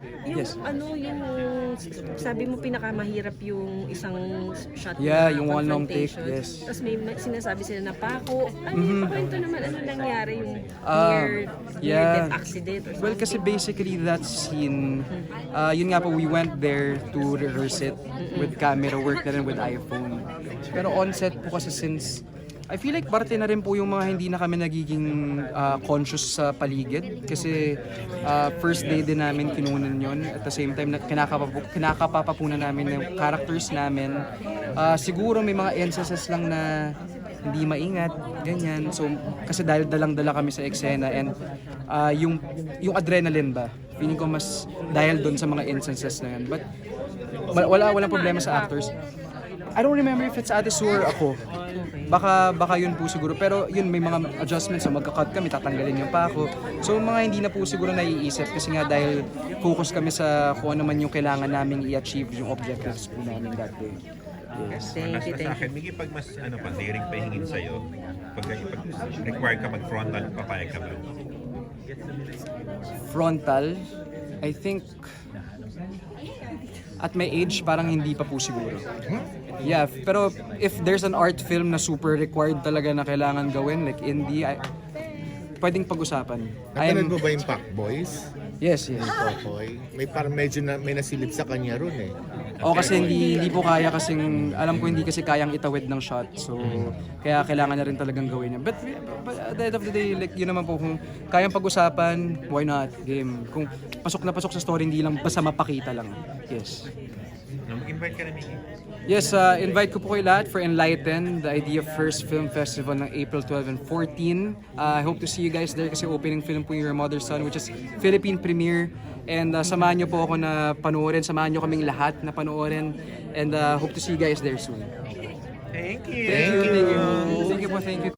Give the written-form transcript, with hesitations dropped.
Yung Yes. ano, yung sabi mo pinakamahirap yung isang shot Yeah, na yung one long take, confrontation. yes. Tapos may sinasabi sila na pako. Ano yung kwento naman? Ano nangyari yung near yeah. death accident or Well, something? kasi basically that scene, yun nga po, we went there to rehearse it with camera work na rin with iPhone. Pero on set po kasi since, I feel like parte na rin po yung mga hindi na kami nagiging conscious sa paligid. Kasi first day din namin kinunan yun. At the same time, kinakapapapunan namin ng characters namin. Siguro may mga instances lang na hindi maingat, ganyan. So, kasi dahil dalang-dala kami sa eksena and yung adrenaline ba, feeling ko mas dahil doon sa mga instances na yun. But walang problema sa actors. I don't remember if it's Ate Sue or ako. Baka yun po siguro. Pero yun, may mga adjustments. So magka-cut kami, tatanggalin yung pako. So mga hindi na po siguro naiisip. Kasi nga dahil focus kami sa kung ano man yung kailangan naming i-achieve yung objectives po namin that day. Yes. Thank you, Sa akin, Miggy, pag mas daring pahingin sa'yo, pag required ka mag-frontal, papayag ka ba? Frontal, I think at my age parang hindi pa po siguro. Yeah, pero if there's an art film na super required talaga na kailangan gawin, like indie, pwedeng pag-usapan. Napanood mo ba yung Pac Boys? Yes, yes. Popoy? May parang medyo may nasilip sa kanya ron eh. O kasi hindi po kaya kasing, alam ko hindi kasi kayang itawid ng shot. So, kaya kailangan na rin talagang gawin niya. But at the end of the day, like yun naman po, kung kayang pag-usapan, why not? Game. Kung pasok na pasok sa story, hindi lang basta mapakita lang. Yes. Mag-invite ka na, Miggy. Yes, invite ko po kayo lahat for Enlighten, the Idea First Film Festival ng April 12 and 14. I hope to see you guys there kasi opening film po yung Your Mother's Son, which is Philippine premiere. And samahan nyo po ako na panoorin, samahan nyo kaming lahat na panoorin. And hope to see you guys there soon. Thank you! Thank you. Thank you po, thank you.